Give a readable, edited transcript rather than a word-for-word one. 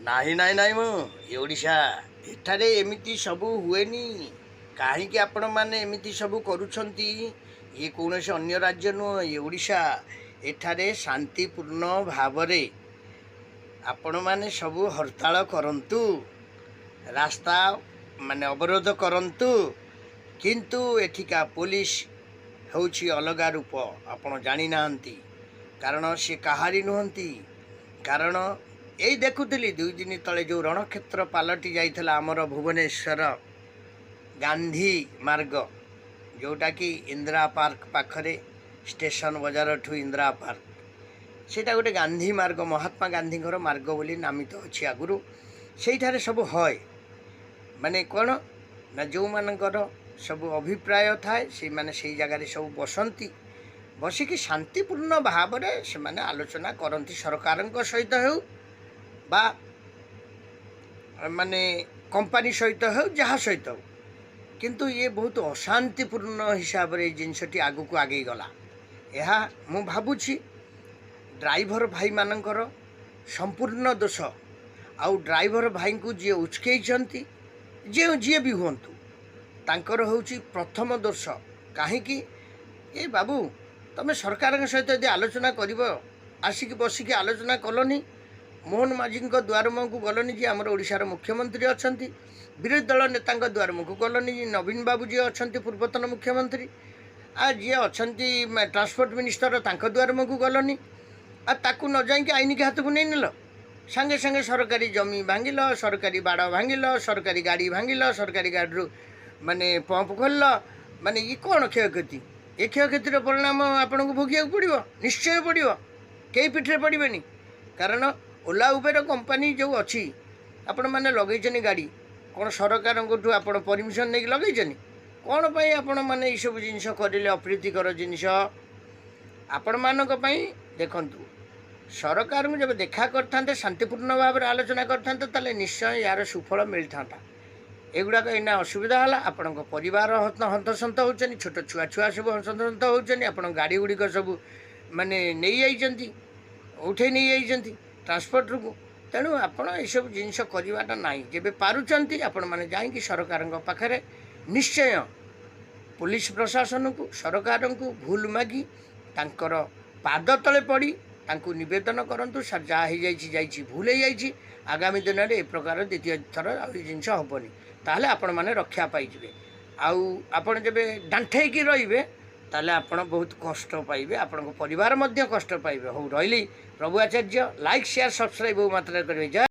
ନାହିଁ ନାହିଁ ନାହିଁ ମୁଁ ଏ ଓଡ଼ିଶା ଏଠାରେ ଏମିତି ସବୁ ହୁଏନି। କାହିଁକି ଆପଣମାନେ ଏମିତି ସବୁ କରୁଛନ୍ତି? ଇଏ କୌଣସି ଅନ୍ୟ ରାଜ୍ୟ ନୁହଁ, ଏ ଓଡ଼ିଶା। ଏଠାରେ ଶାନ୍ତିପୂର୍ଣ୍ଣ ଭାବରେ ଆପଣମାନେ ସବୁ ହରତାଳ କରନ୍ତୁ, ରାସ୍ତା ଅବରୋଧ କରନ୍ତୁ, କିନ୍ତୁ ଏଠିକା ପୋଲିସ ହେଉଛି ଅଲଗା ରୂପ। ଆପଣ ଜାଣିନାହାନ୍ତି, କାରଣ ସେ କାହାରି ନୁହନ୍ତି। କାରଣ ଏଇ ଦେଖୁଥିଲି 2 ଦିନ ତଳେ ଯେଉଁ ରଣକ୍ଷେତ୍ର ପାଲଟି ଯାଇଥିଲା ଆମର ଭୁବନେଶ୍ୱର ଗାନ୍ଧୀ ମାର୍ଗ, ଯେଉଁଟାକି ଇନ୍ଦିରା ପାର୍କ ପାଖରେ, ଷ୍ଟେସନ ବଜାରଠୁ ଇନ୍ଦିରା ପାର୍କ, ସେଇଟା ଗୋଟେ ଗାନ୍ଧୀ ମାର୍ଗ, ମହାତ୍ମା ଗାନ୍ଧୀଙ୍କର ମାର୍ଗ ବୋଲି ନାମିତ ଅଛି ଆଗରୁ। ସେଇଠାରେ ସବୁ ହଏ, ମାନେ କ'ଣ ନା ଯେଉଁମାନଙ୍କର ସବୁ ଅଭିପ୍ରାୟ ଥାଏ ସେମାନେ ସେଇ ଜାଗାରେ ସବୁ ବସନ୍ତି। ବସିକି ଶାନ୍ତିପୂର୍ଣ୍ଣ ଭାବରେ ସେମାନେ ଆଲୋଚନା କରନ୍ତି, ସରକାରଙ୍କ ସହିତ ହେଉ ବା କମ୍ପାନୀ ସହିତ ହେଉ, ଯାହା ସହିତ ହେଉ। କିନ୍ତୁ ଇଏ ବହୁତ ଅଶାନ୍ତିପୂର୍ଣ୍ଣ ହିସାବରେ ଏଇ ଜିନିଷଟି ଆଗକୁ ଆଗେଇ ଗଲା। ଏହା ମୁଁ ଭାବୁଛି ଡ୍ରାଇଭର ଭାଇମାନଙ୍କର ସମ୍ପୂର୍ଣ୍ଣ ଦୋଷ। ଆଉ ଡ୍ରାଇଭର ଭାଇଙ୍କୁ ଯିଏ ଉସ୍କେଇଛନ୍ତି, ଯିଏ ବି ହୁଅନ୍ତୁ, ତାଙ୍କର ହେଉଛି ପ୍ରଥମ ଦୋଷ। କାହିଁକି? ଏ ବାବୁ, ତୁମେ ସରକାରଙ୍କ ସହିତ ଯଦି ଆଲୋଚନା କରିବ, ଆସିକି ବସିକି ଆଲୋଚନା କଲନି। ମୋହନ ମାଝୀଙ୍କ ଦୁଆରମୁହଁକୁ ଗଲନି, ଯିଏ ଆମର ଓଡ଼ିଶାର ମୁଖ୍ୟମନ୍ତ୍ରୀ ଅଛନ୍ତି। ବିରୋଧୀ ଦଳ ନେତାଙ୍କ ଦୁଆରମୁହଁକୁ ଗଲନି, ନବୀନ ବାବୁ ଯିଏ ଅଛନ୍ତି ପୂର୍ବତନ ମୁଖ୍ୟମନ୍ତ୍ରୀ, ଯିଏ ଅଛନ୍ତି ଟ୍ରାନ୍ସପୋର୍ଟ ମିନିଷ୍ଟର, ତାଙ୍କ ଦୁଆରମୁହଁକୁ ଗଲନି। ତାକୁ ନ ଯାଇକି ଆଇନିକି ହାତକୁ ନେଇନେଲ। ସାଙ୍ଗେ ସାଙ୍ଗେ ସରକାରୀ ଜମି ଭାଙ୍ଗିଲ, ସରକାରୀ ବାଡ଼ ଭାଙ୍ଗିଲ, ସରକାରୀ ଗାଡ଼ି ଭାଙ୍ଗିଲ, ସରକାରୀ ଗାଡ଼ିରୁ ପମ୍ପ ଖୋଲିଲ। ଇଏ କ'ଣ କ୍ଷୟକ୍ଷତି? ଏ କ୍ଷୟକ୍ଷତିର ପରିଣାମ ଆପଣଙ୍କୁ ଭୋଗିବାକୁ ପଡ଼ିବ, ନିଶ୍ଚୟ ପଡ଼ିବ, କେହି ପିଠିରେ ପଡ଼ିବେନି। କାରଣ ଓଲା ଉବେର କମ୍ପାନୀ ଯେଉଁ ଅଛି, ଆପଣମାନେ ଲଗେଇଛନ୍ତି ଗାଡ଼ି, କ'ଣ ସରକାରଙ୍କଠୁ ଆପଣ ପରମିସନ୍ ନେଇକି ଲଗେଇଛନ୍ତି? କ'ଣ ପାଇଁ ଆପଣମାନେ ଏଇସବୁ ଜିନିଷ କରିଲେ? ଅପ୍ରୀତିକର ଜିନିଷ ଆପଣମାନଙ୍କ ପାଇଁ। ଦେଖନ୍ତୁ, ସରକାରଙ୍କୁ ଯେବେ ଦେଖା କରିଥାନ୍ତେ, ଶାନ୍ତିପୂର୍ଣ୍ଣ ଭାବରେ ଆଲୋଚନା କରିଥାନ୍ତେ, ତାହେଲେ ନିଶ୍ଚୟ ଏହାର ସୁଫଳ ମିଳିଥାନ୍ତା। ଏଗୁଡ଼ାକ ଏଇନା ଅସୁବିଧା ହେଲା, ଆପଣଙ୍କ ପରିବାର ହନ୍ତସନ୍ତ ହେଉଛନ୍ତି, ଛୋଟ ଛୁଆ ସବୁ ହନ୍ତସନ୍ତ ହେଉଛନ୍ତି, ଆପଣଙ୍କ ଗାଡ଼ି ଗୁଡ଼ିକ ସବୁ ନେଇଯାଇଛନ୍ତି, ଉଠେଇ ନେଇଯାଇଛନ୍ତି ଟ୍ରାନ୍ସପୋର୍ଟରୁ। ତେଣୁ ଆପଣ ଏସବୁ ଜିନିଷ କରିବାଟା ନାହିଁ। ଯେବେ ପାରୁଛନ୍ତି ଆପଣମାନେ ଯାଇକି ସରକାରଙ୍କ ପାଖରେ ନିଶ୍ଚୟ ପୋଲିସ ପ୍ରଶାସନକୁ, ସରକାରଙ୍କୁ ଭୁଲ ମାଗି ତାଙ୍କର ପାଦ ତଳେ ପଡ଼ି ତାଙ୍କୁ ନିବେଦନ କରନ୍ତୁ, ସାର୍ ଯାହା ହେଇଯାଇଛି ଭୁଲ ହେଇଯାଇଛି, ଆଗାମୀ ଦିନରେ ଏ ପ୍ରକାର ଦ୍ୱିତୀୟ ଥର ଆଉ ଏ ଜିନିଷ ହେବନି। ତାହେଲେ ଆପଣମାନେ ରକ୍ଷା ପାଇଯିବେ। ଆଉ ଆପଣ ଯେବେ ଡାଣ୍ଠେଇକି ରହିବେ, ତାହେଲେ ଆପଣ ବହୁତ କଷ୍ଟ ପାଇବେ, ଆପଣଙ୍କ ପରିବାର ମଧ୍ୟ କଷ୍ଟ ପାଇବେ। ହଉ, ରହିଲି। ପ୍ରଭୁ ଆଚାର୍ଯ୍ୟ। ଲାଇକ୍, ସେୟାର, ସବସ୍କ୍ରାଇବ୍ ବହୁ ମାତ୍ରାରେ କରିବେ। ଜୟ